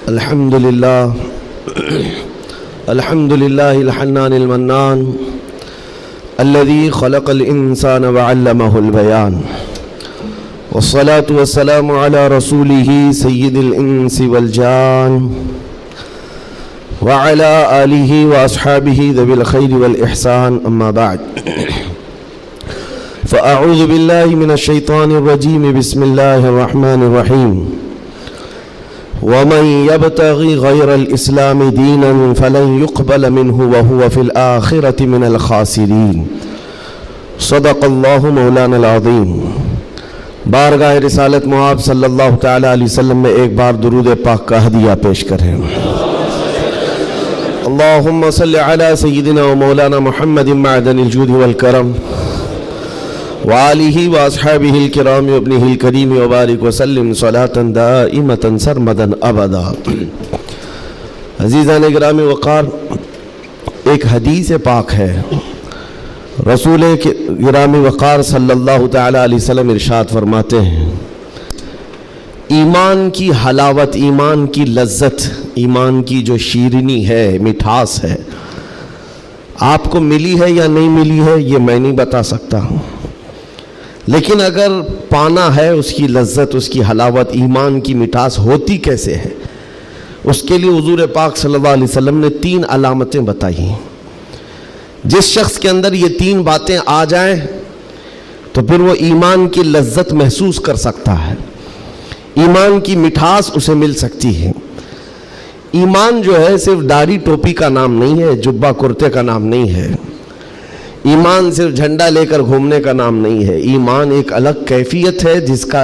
الحمد لله الحنان المنان الذي خلق الإنسان وعلمه البيان والصلاة والسلام على رسوله سيد الإنس والجان وعلى آله وأصحابه ذوي الخير والإحسان أما بعد فأعوذ بالله من الشيطان الرجيم بسم الله الرحمن الرحيم ومن يبتغي غير الإسلام دينا فلن يقبل منه وهو في الآخرة من الخاسرين صدق الله مولانا العظيم۔ بارگاہ رسالت مآب صلی اللہ تعالی علیہ وسلم میں ایک بار درود پاک کا ہدیہ پیش کریں۔ اللہم صلی علی سیدنا و مولانا محمد معدن الجود والکرم وآلہ واصحابہ الکرام وابنہ الکریم وبارک وسلم صلاة دائمة سرمدا ابدا۔ عزیزان گرامی وقار، ایک حدیث پاک ہے، رسول گرامی وقار صلی اللہ تعالی علیہ وسلم ارشاد فرماتے ہیں، ایمان کی حلاوت، ایمان کی لذت، ایمان کی جو شیرینی ہے، مٹھاس ہے، آپ کو ملی ہے یا نہیں ملی ہے یہ میں نہیں بتا سکتا ہوں، لیکن اگر پانا ہے اس کی لذت، اس کی حلاوت، ایمان کی مٹھاس ہوتی کیسے ہے، اس کے لیے حضور پاک صلی اللہ علیہ وسلم نے 3 علامتیں بتائی ہیں۔ جس شخص کے اندر یہ 3 باتیں آ جائیں تو پھر وہ ایمان کی لذت محسوس کر سکتا ہے، ایمان کی مٹھاس اسے مل سکتی ہے۔ ایمان جو ہے صرف داڑھی ٹوپی کا نام نہیں ہے، جبہ کرتے کا نام نہیں ہے، ایمان صرف جھنڈا لے کر گھومنے کا نام نہیں ہے، ایمان ایک الگ کیفیت ہے جس کا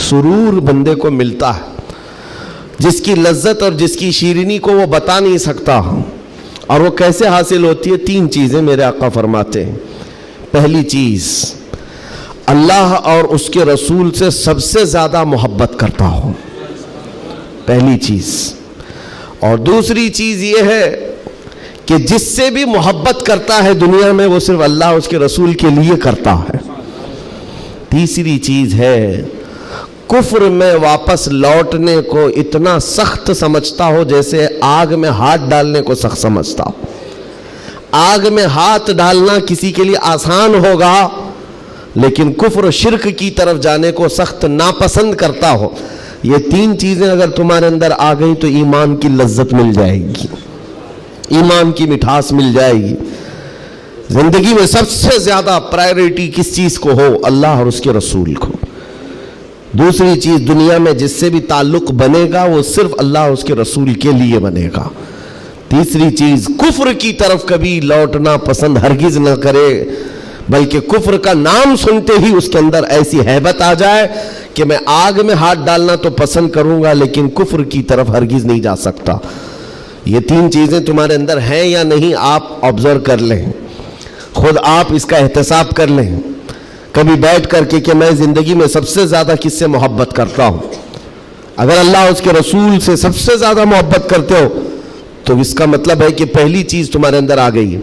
سرور بندے کو ملتا ہے، جس کی لذت اور جس کی شیرینی کو وہ بتا نہیں سکتا، اور وہ کیسے حاصل ہوتی ہے؟ 3 چیزیں میرے آقا فرماتے ہیں۔ پہلی چیز، اللہ اور اس کے رسول سے سب سے زیادہ محبت کرتا ہو، پہلی چیز۔ اور دوسری چیز یہ ہے کہ جس سے بھی محبت کرتا ہے دنیا میں وہ صرف اللہ اور اس کے رسول کے لیے کرتا ہے۔ تیسری چیز ہے، کفر میں واپس لوٹنے کو اتنا سخت سمجھتا ہو جیسے آگ میں ہاتھ ڈالنے کو سخت سمجھتا ہو۔ آگ میں ہاتھ ڈالنا کسی کے لیے آسان ہوگا، لیکن کفر و شرک کی طرف جانے کو سخت ناپسند کرتا ہو۔ یہ 3 چیزیں اگر تمہارے اندر آ گئی تو ایمان کی لذت مل جائے گی، ایمان کی مٹھاس مل جائے گی۔ زندگی میں سب سے زیادہ پرائیورٹی کس چیز کو ہو؟ اللہ اور اس کے رسول کو۔ دوسری چیز، دنیا میں جس سے بھی تعلق بنے گا وہ صرف اللہ اور اس کے رسول کے لیے بنے گا۔ تیسری چیز، کفر کی طرف کبھی لوٹنا پسند ہرگز نہ کرے، بلکہ کفر کا نام سنتے ہی اس کے اندر ایسی ہیبت آ جائے کہ میں آگ میں ہاتھ ڈالنا تو پسند کروں گا لیکن کفر کی طرف ہرگز نہیں جا سکتا۔ یہ 3 چیزیں تمہارے اندر ہیں یا نہیں، آپ آبزرو کر لیں، خود آپ اس کا احتساب کر لیں کبھی بیٹھ کر کے کہ میں زندگی میں سب سے زیادہ کس سے محبت کرتا ہوں۔ اگر اللہ اس کے رسول سے سب سے زیادہ محبت کرتے ہو تو اس کا مطلب ہے کہ پہلی چیز تمہارے اندر آ گئی ہے۔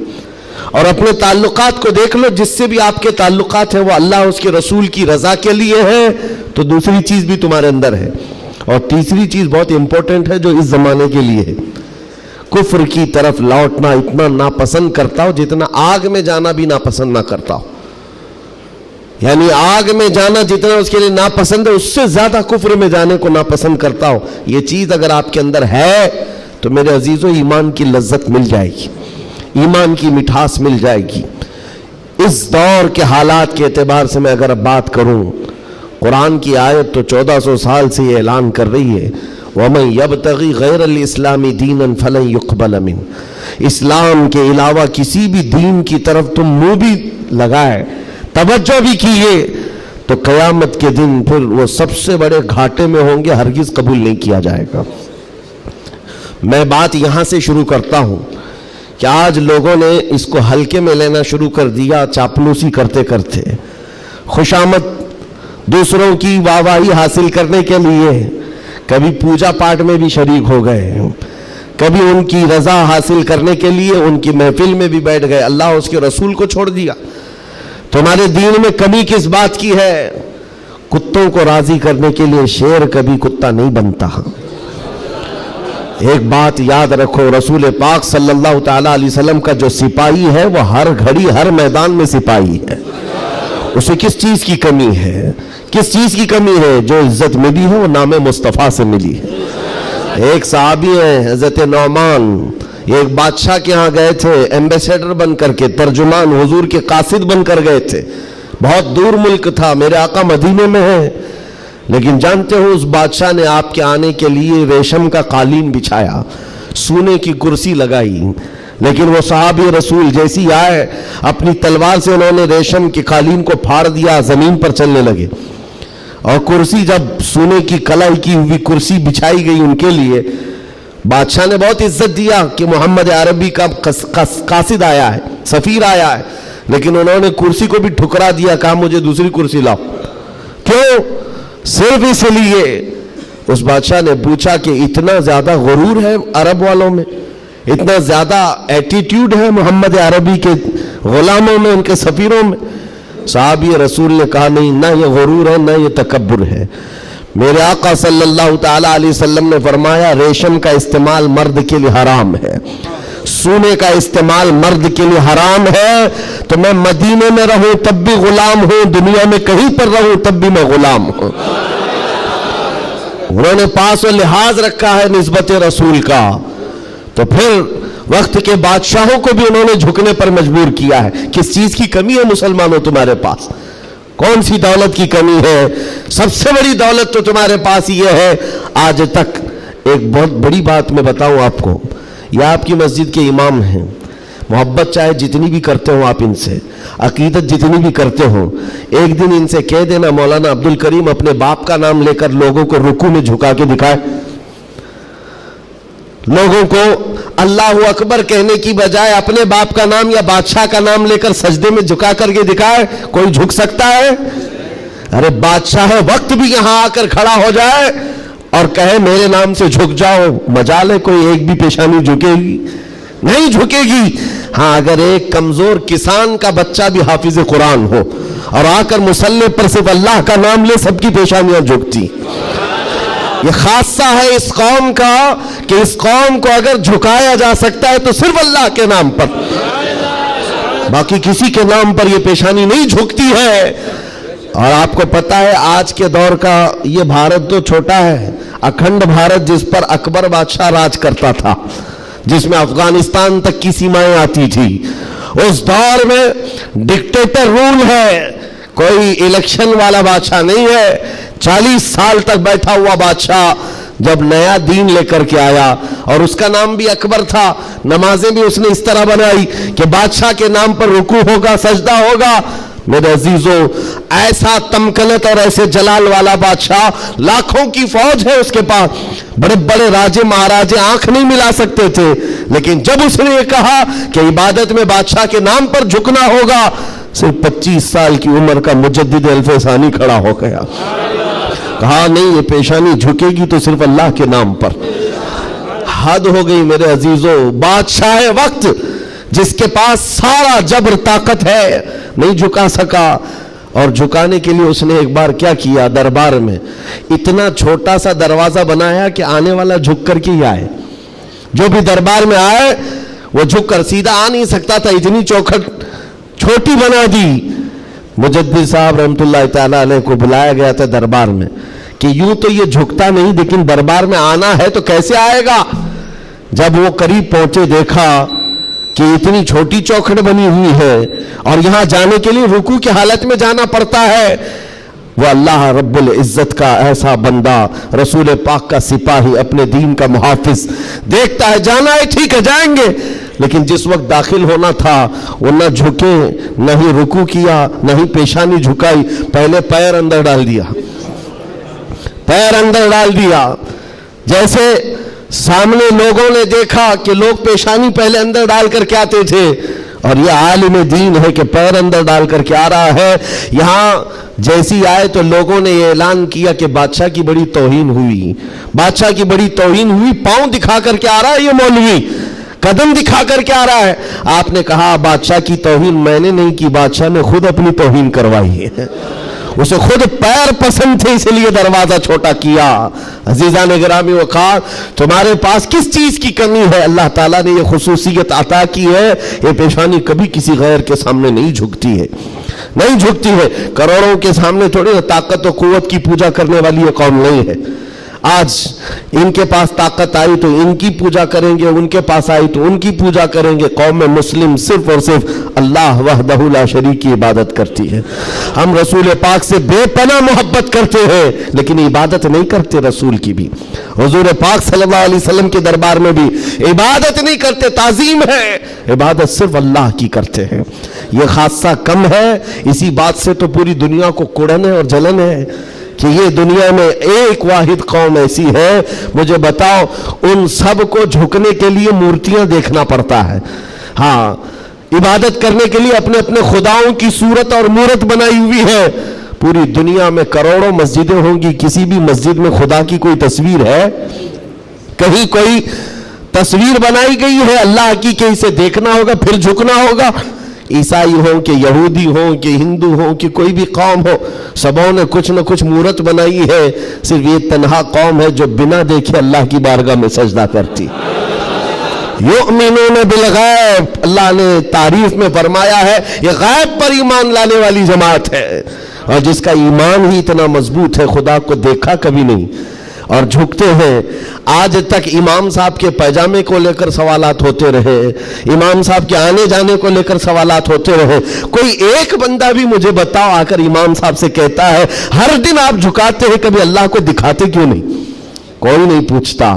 اور اپنے تعلقات کو دیکھ لو، جس سے بھی آپ کے تعلقات ہیں وہ اللہ اس کے رسول کی رضا کے لیے ہے تو دوسری چیز بھی تمہارے اندر ہے۔ اور تیسری چیز بہت امپورٹنٹ ہے جو اس زمانے کے لیے ہے، کفر کی طرف لوٹنا اتنا ناپسند کرتا ہو جتنا آگ میں جانا بھی ناپسند نہ کرتا ہو۔ یعنی آگ میں جانا جتنا اس کے لیے ناپسند ہے، اس سے زیادہ کفر میں جانے کو ناپسند کرتا ہو۔ یہ چیز اگر آپ کے اندر ہے تو میرے عزیزو ایمان کی لذت مل جائے گی، ایمان کی مٹھاس مل جائے گی۔ اس دور کے حالات کے اعتبار سے میں اگر بات کروں، قرآن کی آیت تو 1400 سال سے یہ اعلان کر رہی ہے، وَمَنْ يَبْتَغِي غَيْرَ الْإِسْلَامِ دِينًا فَلَنْ يُقْبَلَ مِنْهُ۔ اسلام کے علاوہ کسی بھی دین کی طرف تم منہ بھی لگائے، توجہ بھی کیے تو قیامت کے دن پھر وہ سب سے بڑے گھاٹے میں ہوں گے، ہرگز قبول نہیں کیا جائے گا۔ میں بات یہاں سے شروع کرتا ہوں کہ آج لوگوں نے اس کو ہلکے میں لینا شروع کر دیا، چاپلوسی کرتے کرتے، خوشامد دوسروں کی واہواہی حاصل کرنے کے لیے کبھی پوجا پاٹ میں بھی شریک ہو گئے، کبھی ان کی رضا حاصل کرنے کے لیے ان کی محفل میں بھی بیٹھ گئے، اللہ اور اس کے رسول کو چھوڑ دیا۔ تمہارے دین میں کمی کس بات کی ہے؟ کتوں کو راضی کرنے کے لیے شیر کبھی کتا نہیں بنتا، ایک بات یاد رکھو، رسول پاک صلی اللہ تعالیٰ علیہ وسلم کا جو سپاہی ہے وہ ہر گھڑی ہر میدان میں سپاہی ہے. اسے کس چیز کی کمی ہے؟ کس چیز کی کمی ہے؟ جو عزت ملی ہے وہ نام مصطفیٰ سے ملی ہے. ایک صحابی ہیں حضرت نعمان، ایک بادشاہ کے ہاں گئے تھے ایمبیسیڈر بن کر کے، ترجمان حضور کے قاصد بن کر گئے تھے. بہت دور ملک تھا، میرے آقا مدینے میں ہیں، لیکن جانتے ہو اس بادشاہ نے آپ کے آنے کے لیے ریشم کا قالین بچھایا، سونے کی کرسی لگائی. لیکن وہ صحابی رسول جیسی آئے، اپنی تلوار سے انہوں نے ریشم کے قالین کو پھاڑ دیا، زمین پر چلنے لگے. اور کرسی جب سونے کی کلائی کی ہوئی کرسی بچھائی گئی ان کے لیے، بادشاہ نے بہت عزت دیا کہ محمد عربی کا قاصد آیا ہے، سفیر آیا ہے. لیکن انہوں نے کرسی کو بھی ٹھکرا دیا، کہا مجھے دوسری کرسی لاؤ. کیوں؟ صرف اس لیے. اس بادشاہ نے پوچھا کہ اتنا زیادہ غرور ہے عرب والوں میں، اتنا زیادہ ایٹیٹیوڈ ہے محمد عربی کے غلاموں میں، ان کے سفیروں میں؟ صحابی رسول نے کہا نہیں، نہ یہ غرور ہے نہ یہ تکبر ہے. میرے آقا صلی اللہ تعالیٰ علیہ وسلم نے فرمایا ریشم کا استعمال مرد کے لیے حرام ہے، سونے کا استعمال مرد کے لیے حرام ہے. تو میں مدینے میں رہوں تب بھی غلام ہوں، دنیا میں کہیں پر رہوں تب بھی میں غلام ہوں. انہوں نے پاس و لحاظ رکھا ہے نسبت رسول کا. تو پھر وقت کے بادشاہوں کو بھی انہوں نے جھکنے پر مجبور کیا ہے. کس چیز کی کمی ہے مسلمانوں تمہارے پاس؟ کون سی دولت کی کمی ہے؟ سب سے بڑی دولت تو تمہارے پاس یہ ہے. آج تک ایک بہت بڑی بات میں بتاؤں آپ کو، یہ آپ کی مسجد کے امام ہیں، محبت چاہے جتنی بھی کرتے ہوں آپ ان سے، عقیدت جتنی بھی کرتے ہوں، ایک دن ان سے کہہ دینا مولانا عبد الکریم اپنے باپ کا نام لے کر لوگوں کو رکوع میں جھکا کے دکھائے. لوگوں کو اللہ اکبر کہنے کی بجائے اپنے باپ کا نام یا بادشاہ کا نام لے کر سجدے میں جھکا کر کے دکھائے. کوئی جھک سکتا ہے؟ ارے بادشاہ وقت بھی یہاں آ کر کھڑا ہو جائے اور کہے میرے نام سے جھک جاؤ، مجال ہے کوئی ایک بھی پیشانی جھکے گی؟ نہیں جھکے گی. ہاں اگر ایک کمزور کسان کا بچہ بھی حافظ قرآن ہو اور آ کر مصلی پر صرف اللہ کا نام لے، سب کی پیشانیاں جھکتی. یہ خاصہ ہے اس قوم کا کہ اس قوم کو اگر جھکایا جا سکتا ہے تو صرف اللہ کے نام پر، باقی کسی کے نام پر یہ پیشانی نہیں جھکتی ہے. اور آپ کو پتا ہے آج کے دور کا یہ بھارت تو چھوٹا ہے، اکھنڈ بھارت جس پر اکبر بادشاہ راج کرتا تھا، جس میں افغانستان تک کی سیمائیں آتی تھی، اس دور میں ڈکٹیٹر رول ہے، کوئی الیکشن والا بادشاہ نہیں ہے. 40 سال تک بیٹھا ہوا بادشاہ جب نیا دین لے کر کے آیا، اور اس کا نام بھی اکبر تھا، نمازیں بھی اس نے اس طرح بنائی کہ بادشاہ کے نام پر رکوع ہوگا، سجدہ ہوگا. میرے عزیزو، ایسا تمکنت اور ایسے جلال والا بادشاہ، لاکھوں کی فوج ہے اس کے پاس، بڑے بڑے راجے مہاراجے آنکھ نہیں ملا سکتے تھے. لیکن جب اس نے یہ کہا کہ عبادت میں بادشاہ کے نام پر جھکنا ہوگا، صرف 25 سال کی عمر کا مجدد الف ثانی کھڑا ہو گیا، کہا نہیں یہ پیشانی جھکے گی تو صرف اللہ کے نام پر. حد ہو گئی میرے عزیزو. بادشاہ وقت جس کے پاس سارا جبر طاقت ہے نہیں جھکا سکا. اور جھکانے کے لیے اس نے ایک بار کیا کیا، دربار میں اتنا چھوٹا سا دروازہ بنایا کہ آنے والا جھک کر کے ہی آئے. جو بھی دربار میں آئے وہ جھک کر، سیدھا آ نہیں سکتا تھا، اتنی چوکھٹ چھوٹی بنا دی. مجدد صاحب رحمت اللہ تعالیٰ علیہ کو بلایا گیا تھا دربار میں کہ یوں تو یہ جھکتا نہیں، لیکن دربار میں آنا ہے تو کیسے آئے گا. جب وہ قریب پہنچے دیکھا کہ اتنی چھوٹی چوکھٹ بنی ہوئی ہے اور یہاں جانے کے لیے رکوع کی حالت میں جانا پڑتا ہے. وہ اللہ رب العزت کا ایسا بندہ، رسول پاک کا سپاہی، اپنے دین کا محافظ، دیکھتا ہے جانا ہے ٹھیک ہے جائیں گے، لیکن جس وقت داخل ہونا تھا وہ نہ جھکے، نہ ہی رکوع کیا، نہ ہی پیشانی جھکائی، پہلے پیر اندر ڈال دیا، پیر اندر ڈال دیا. جیسے سامنے لوگوں نے دیکھا کہ لوگ پیشانی پہلے اندر ڈال کر کے آتے تھے، اور یہ عالم دین ہے کہ پیر اندر ڈال کر کے آ رہا ہے. یہاں جیسی آئے تو لوگوں نے یہ اعلان کیا کہ بادشاہ کی بڑی توہین ہوئی، بادشاہ کی بڑی توہین ہوئی. پاؤں دکھا کر کے آ رہا ہے یہ مولوی، قدم دکھا کر کے آ رہا ہے. آپ نے کہا بادشاہ کی توہین میں نے نہیں کی، بادشاہ نے خود اپنی توہین کروائی ہے. اسے خود پیر پسند تھے، اس لیے دروازہ چھوٹا کیا۔ عزیزان گرامی وقار، تمہارے پاس کس چیز کی کمی ہے؟ اللہ تعالیٰ نے یہ خصوصیت عطا کی ہے، یہ پیشانی کبھی کسی غیر کے سامنے نہیں جھکتی ہے، نہیں جھکتی ہے۔ کروڑوں کے سامنے تھوڑی طاقت و قوت کی پوجا کرنے والی یہ قوم نہیں ہے۔ آج ان کے پاس طاقت آئی تو ان کی پوجا کریں گے، ان کے پاس آئی تو ان کی پوجا کریں گے۔ قوم مسلم صرف اور صرف اللہ وحدہ لا شریک کی عبادت کرتی ہے۔ ہم رسول پاک سے بے پناہ محبت کرتے ہیں، لیکن عبادت نہیں کرتے رسول کی بھی۔ حضور پاک صلی اللہ علیہ وسلم کے دربار میں بھی عبادت نہیں کرتے، تعظیم ہے، عبادت صرف اللہ کی کرتے ہیں۔ یہ خاصہ کم ہے، اسی بات سے تو پوری دنیا کو کڑن ہے اور جلن ہے کہ یہ دنیا میں ایک واحد قوم ایسی ہے۔ مجھے بتاؤ، ان سب کو جھکنے کے لیے مورتیاں دیکھنا پڑتا ہے، ہاں عبادت کرنے کے لیے اپنے اپنے خداؤں کی صورت اور مورت بنائی ہوئی ہے۔ پوری دنیا میں کروڑوں مسجدیں ہوں گی، کسی بھی مسجد میں خدا کی کوئی تصویر ہے؟ کہیں کوئی تصویر بنائی گئی ہے اللہ کی کہ اسے دیکھنا ہوگا پھر جھکنا ہوگا؟ عیسائی ہوں کہ یہودی ہوں کہ ہندو ہوں کہ کوئی بھی قوم ہو، سبوں نے کچھ نہ کچھ مورت بنائی ہے۔ صرف یہ تنہا قوم ہے جو بنا دیکھے اللہ کی بارگاہ میں سجدہ کرتی۔ یؤمنون بالغیب، اللہ نے تعریف میں فرمایا ہے یہ غیب پر ایمان لانے والی جماعت ہے، اور جس کا ایمان ہی اتنا مضبوط ہے، خدا کو دیکھا کبھی نہیں اور جھکتے ہیں۔ آج تک امام صاحب کے پیجامے کو لے کر سوالات ہوتے رہے، امام صاحب کے آنے جانے کو لے کر سوالات ہوتے رہے، کوئی ایک بندہ بھی مجھے بتاؤ آ کر امام صاحب سے کہتا ہے ہر دن آپ جھکاتے ہیں، کبھی اللہ کو دکھاتے کیوں نہیں؟ کوئی نہیں پوچھتا۔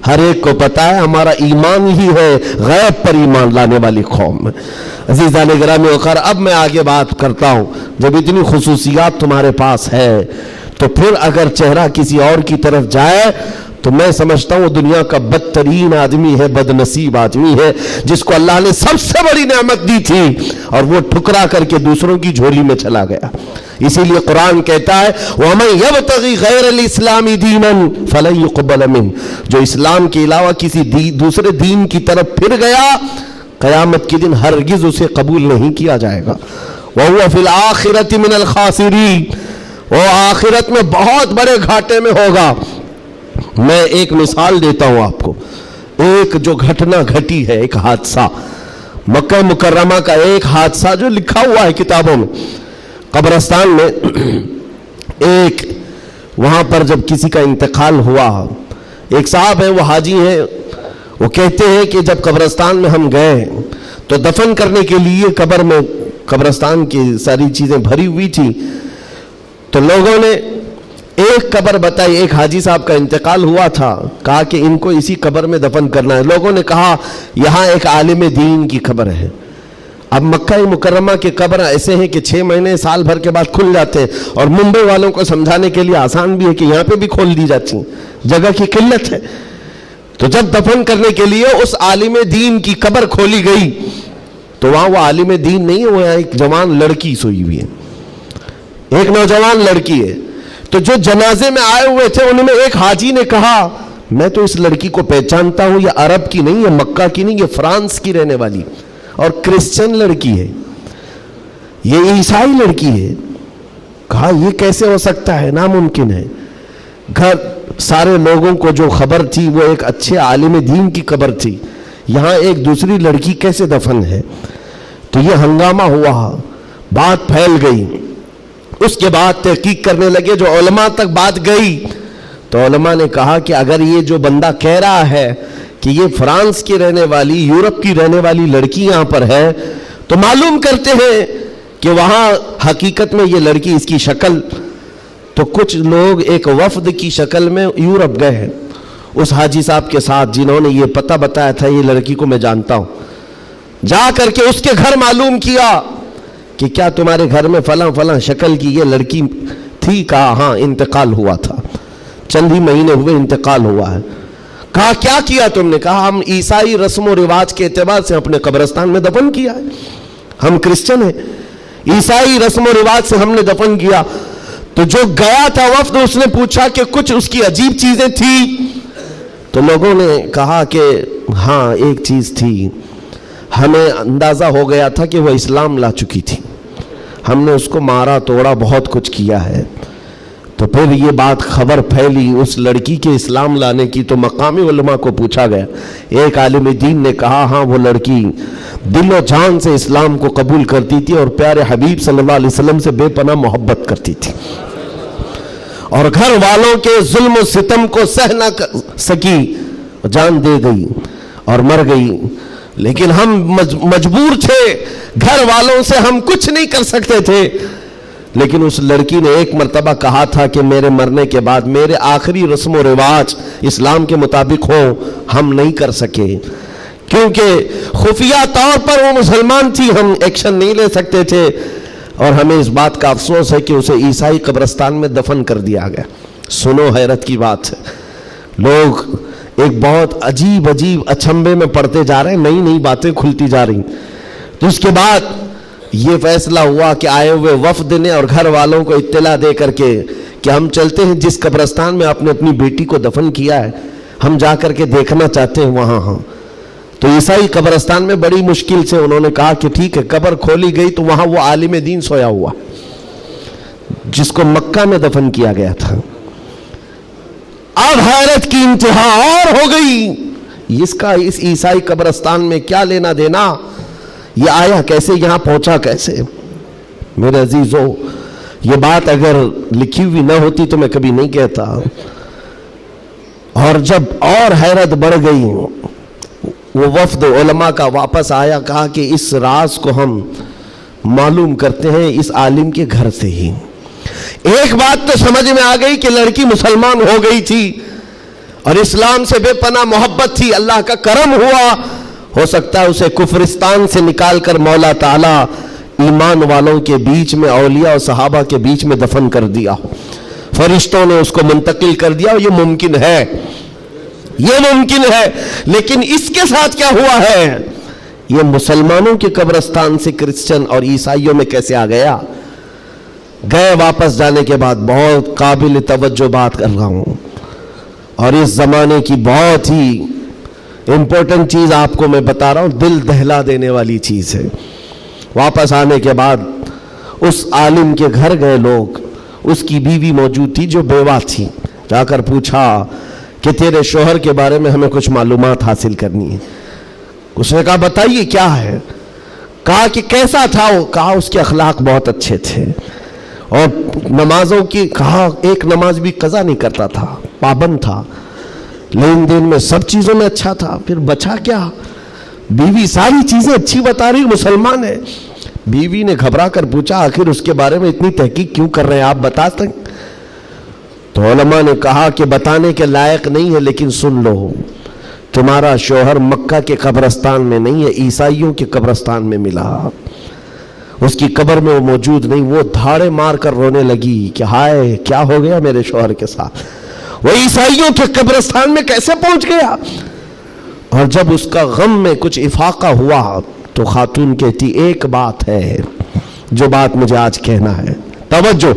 ہر ایک کو پتا ہے ہمارا ایمان ہی ہے غیب پر ایمان لانے والی قوم۔ عزیزان گرامی وقار، اب میں آگے بات کرتا ہوں۔ جب اتنی خصوصیات تمہارے پاس ہے تو پھر اگر چہرہ کسی اور کی طرف جائے تو میں سمجھتا ہوں دنیا کا بدترین آدمی ہے، بد نصیب آدمی ہے، جس کو اللہ نے سب سے بڑی نعمت دی تھی اور وہ ٹھکرا کر کے دوسروں کی جھولی میں چلا گیا۔ اسی لیے قرآن کہتا ہے وَمَن يَبْتَغِ غَيْرَ الْإِسْلَامِ دِينًا فَلَن يُقْبَلَ مِنْهُ، جو اسلام کے علاوہ کسی دوسرے دین کی طرف پھر گیا، قیامت کے دن ہرگز اسے قبول نہیں کیا جائے گا۔ وَهُوَ فِي الْآخِرَةِ مِنَ الْخَاسِرِينَ، وہ آخرت میں بہت بڑے گھاٹے میں ہوگا۔ میں ایک مثال دیتا ہوں آپ کو، ایک جو گھٹنا گھٹی ہے، ایک حادثہ مکہ مکرمہ کا، ایک حادثہ جو لکھا ہوا ہے کتابوں میں۔ قبرستان میں ایک وہاں پر جب کسی کا انتقال ہوا، ایک صاحب ہیں وہ حاجی ہیں، وہ کہتے ہیں کہ جب قبرستان میں ہم گئے تو دفن کرنے کے لیے قبر میں قبرستان کی ساری چیزیں بھری ہوئی تھی، تو لوگوں نے ایک قبر بتائی، ایک حاجی صاحب کا انتقال ہوا تھا، کہا کہ ان کو اسی قبر میں دفن کرنا ہے۔ لوگوں نے کہا یہاں ایک عالم دین کی قبر ہے۔ اب مکہ مکرمہ کے قبر ایسے ہیں کہ 6 مہینے سال بھر کے بعد کھل جاتے ہیں، اور ممبئی والوں کو سمجھانے کے لیے آسان بھی ہے کہ یہاں پہ بھی کھول دی جاتی ہیں، جگہ کی قلت ہے۔ تو جب دفن کرنے کے لیے اس عالم دین کی قبر کھولی گئی تو وہاں وہ عالم دین نہیں ہے، وہ ایک جوان لڑکی سوئی ہوئی ہے، ایک نوجوان لڑکی ہے۔ تو جو جنازے میں آئے ہوئے تھے ان میں ایک حاجی نے کہا میں تو اس لڑکی کو پہچانتا ہوں، یہ عرب کی نہیں، یہ مکہ کی نہیں، یہ فرانس کی رہنے والی اور کرسچن لڑکی ہے، یہ عیسائی لڑکی ہے۔ کہا یہ کیسے ہو سکتا ہے، ناممکن ہے۔ گھر سارے لوگوں کو جو خبر تھی وہ ایک اچھے عالم دین کی قبر تھی، یہاں ایک دوسری لڑکی کیسے دفن ہے؟ تو یہ ہنگامہ ہوا، بات پھیل گئی۔ اس کے بعد تحقیق کرنے لگے، جو علماء تک بات گئی تو علماء نے کہا کہ اگر یہ جو بندہ کہہ رہا ہے کہ یہ فرانس کی رہنے والی، یورپ کی رہنے والی لڑکی یہاں پر ہے، تو معلوم کرتے ہیں کہ وہاں حقیقت میں یہ لڑکی، اس کی شکل، تو کچھ لوگ ایک وفد کی شکل میں یورپ گئے ہیں اس حاجی صاحب کے ساتھ، جنہوں نے یہ پتہ بتایا تھا یہ لڑکی کو میں جانتا ہوں۔ جا کر کے اس کے گھر معلوم کیا کہ کیا تمہارے گھر میں فلاں فلاں شکل کی یہ لڑکی تھی؟ کہا ہاں، انتقال ہوا تھا، چند ہی مہینے ہوئے انتقال ہوا ہے۔ کہا کیا کیا تم نے؟ کہا ہم عیسائی رسم و رواج کے اعتبار سے اپنے قبرستان میں دفن کیا ہے، ہم کرسچن ہیں، عیسائی رسم و رواج سے ہم نے دفن کیا۔ تو جو گیا تھا وفد، اس نے پوچھا کہ کچھ اس کی عجیب چیزیں تھیں؟ تو لوگوں نے کہا کہ ہاں ایک چیز تھی، ہمیں اندازہ ہو گیا تھا کہ وہ اسلام لا چکی تھی، ہم نے اس کو مارا توڑا بہت کچھ کیا ہے. تو پھر یہ بات خبر پھیلی اس لڑکی کے اسلام لانے کی, تو مقامی علماء کو پوچھا گیا. ایک عالم دین نے کہا ہاں وہ لڑکی دل و جان سے اسلام کو قبول کرتی تھی اور پیارے حبیب صلی اللہ علیہ وسلم سے بے پناہ محبت کرتی تھی, اور گھر والوں کے ظلم و ستم کو سہ نہ سکی, جان دے گئی اور مر گئی. لیکن ہم مجبور تھے, گھر والوں سے ہم کچھ نہیں کر سکتے تھے. لیکن اس لڑکی نے ایک مرتبہ کہا تھا کہ میرے مرنے کے بعد میرے آخری رسم و رواج اسلام کے مطابق ہوں. ہم نہیں کر سکے کیونکہ خفیہ طور پر وہ مسلمان تھی, ہم ایکشن نہیں لے سکتے تھے. اور ہمیں اس بات کا افسوس ہے کہ اسے عیسائی قبرستان میں دفن کر دیا گیا. سنو حیرت کی بات ہے, لوگ ایک بہت عجیب اچنبے میں پڑتے جا رہے ہیں, نئی نئی باتیں کھلتی جا رہی. تو اس کے بعد یہ فیصلہ ہوا کہ آئے ہوئے وفد نے اور گھر والوں کو اطلاع دے کر کے کہ ہم چلتے ہیں جس قبرستان میں آپ نے اپنی بیٹی کو دفن کیا ہے, ہم جا کر کے دیکھنا چاہتے ہیں وہاں. ہاں, تو عیسائی قبرستان میں بڑی مشکل سے انہوں نے کہا کہ ٹھیک ہے. قبر کھولی گئی تو وہاں وہ عالم دین سویا ہوا جس کو مکہ میں دفن کیا گیا تھا. اب حیرت کی انتہا اور ہو گئی, اس کا اس عیسائی قبرستان میں کیا لینا دینا, یہ آیا کیسے, یہاں پہنچا کیسے. میرے عزیزو, یہ بات اگر لکھی ہوئی نہ ہوتی تو میں کبھی نہیں کہتا. اور جب اور حیرت بڑھ گئی, وہ وفد علماء کا واپس آیا, کہا کہ اس راز کو ہم معلوم کرتے ہیں اس عالم کے گھر سے ہی. ایک بات تو سمجھ میں آ گئی کہ لڑکی مسلمان ہو گئی تھی اور اسلام سے بے پناہ محبت تھی. اللہ کا کرم ہوا, ہو سکتا ہے اسے کفرستان سے نکال کر مولا تعالی ایمان والوں کے بیچ میں, اولیاء اور صحابہ کے بیچ میں دفن کر دیا ہو. فرشتوں نے اس کو منتقل کر دیا, اور یہ ممکن ہے, یہ ممکن ہے. لیکن اس کے ساتھ کیا ہوا ہے, یہ مسلمانوں کے قبرستان سے کرسچن اور عیسائیوں میں کیسے آ گیا. گئے واپس جانے کے بعد بہت قابل توجہ بات کر رہا ہوں, اور اس زمانے کی بہت ہی امپورٹنٹ چیز آپ کو میں بتا رہا ہوں, دل دہلا دینے والی چیز ہے. واپس آنے کے بعد اس عالم کے گھر گئے لوگ, اس کی بیوی موجود تھی جو بیوہ تھی. جا کر پوچھا کہ تیرے شوہر کے بارے میں ہمیں کچھ معلومات حاصل کرنی ہے. اس نے کہا بتائیے کیا ہے. کہا کہ کیسا تھا وہ. کہا اس کے اخلاق بہت اچھے تھے, اور نمازوں کی, کہا ایک نماز بھی قضا نہیں کرتا تھا, پابند تھا, لین دین میں سب چیزوں میں اچھا تھا. پھر بچا کیا, بیوی ساری چیزیں اچھی بتا رہی, مسلمان ہے. بیوی نے گھبرا کر پوچھا آخر اس کے بارے میں اتنی تحقیق کیوں کر رہے ہیں, آپ بتا سکیں. تو علماء نے کہا کہ بتانے کے لائق نہیں ہے, لیکن سن لو, تمہارا شوہر مکہ کے قبرستان میں نہیں ہے, عیسائیوں کے قبرستان میں ملا. اس کی قبر میں وہ موجود نہیں. وہ دھاڑے مار کر رونے لگی کہ ہائے کیا ہو گیا میرے شوہر کے ساتھ, وہ عیسائیوں کے قبرستان میں کیسے پہنچ گیا. اور جب اس کا غم میں کچھ افاقہ ہوا تو خاتون کہتی ایک بات ہے جو بات مجھے آج کہنا ہے, توجہ.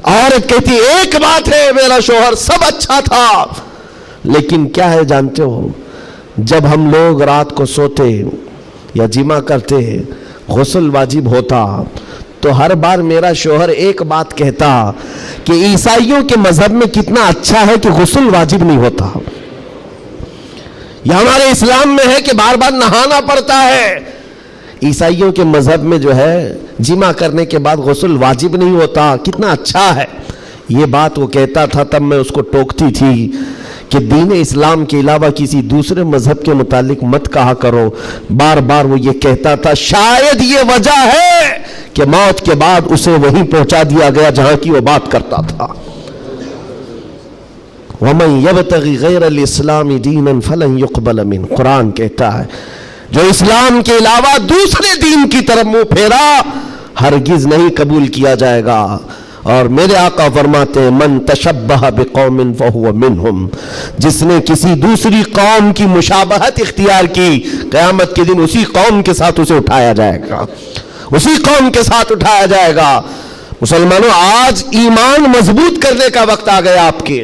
عورت کہتی ایک بات ہے, میرا شوہر سب اچھا تھا, لیکن کیا ہے جانتے ہو, جب ہم لوگ رات کو سوتے یا جمع کرتے, غسل واجب ہوتا, تو ہر بار میرا شوہر ایک بات کہتا کہ عیسائیوں کے مذہب میں کتنا اچھا ہے کہ غسل واجب نہیں ہوتا. یہ ہمارے اسلام میں ہے کہ بار بار نہانا پڑتا ہے, عیسائیوں کے مذہب میں جو ہے جمع کرنے کے بعد غسل واجب نہیں ہوتا, کتنا اچھا ہے. یہ بات وہ کہتا تھا, تب میں اس کو ٹوکتی تھی کہ دین اسلام کے علاوہ کسی دوسرے مذہب کے متعلق مت کہا کرو. بار بار وہ یہ کہتا تھا, شاید یہ وجہ ہے کہ موت کے بعد اسے وہیں پہنچا دیا گیا جہاں کی وہ بات کرتا تھا. وَمَن يَبْتَغِ غَيْرَ الْإِسْلَامِ دِينًا فَلَن يُقْبَلَ مِنْهُ, قرآن کہتا ہے جو اسلام کے علاوہ دوسرے دین کی طرف منہ پھیرا ہرگز نہیں قبول کیا جائے گا. اور میرے آقا فرماتے ہیں من تشبہ بقوم فہو منہم, جس نے کسی دوسری قوم کی مشابہت اختیار کی, قیامت کے دن اسی قوم کے ساتھ اسے اٹھایا جائے گا, اسی قوم کے ساتھ اٹھایا جائے گا. مسلمانوں, آج ایمان مضبوط کرنے کا وقت آ گیا آپ کے.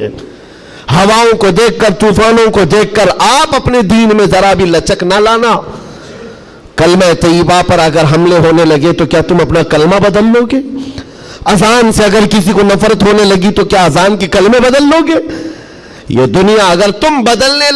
ہواؤں کو دیکھ کر, طوفانوں کو دیکھ کر آپ اپنے دین میں ذرا بھی لچک نہ لانا. کلمہ طیبہ پر اگر حملے ہونے لگے تو کیا تم اپنا کلمہ بدل لو گے؟ اذان سے اگر کسی کو نفرت ہونے لگی تو کیا اذان کے کلمے بدل لو گے؟ یہ دنیا اگر تم بدلنے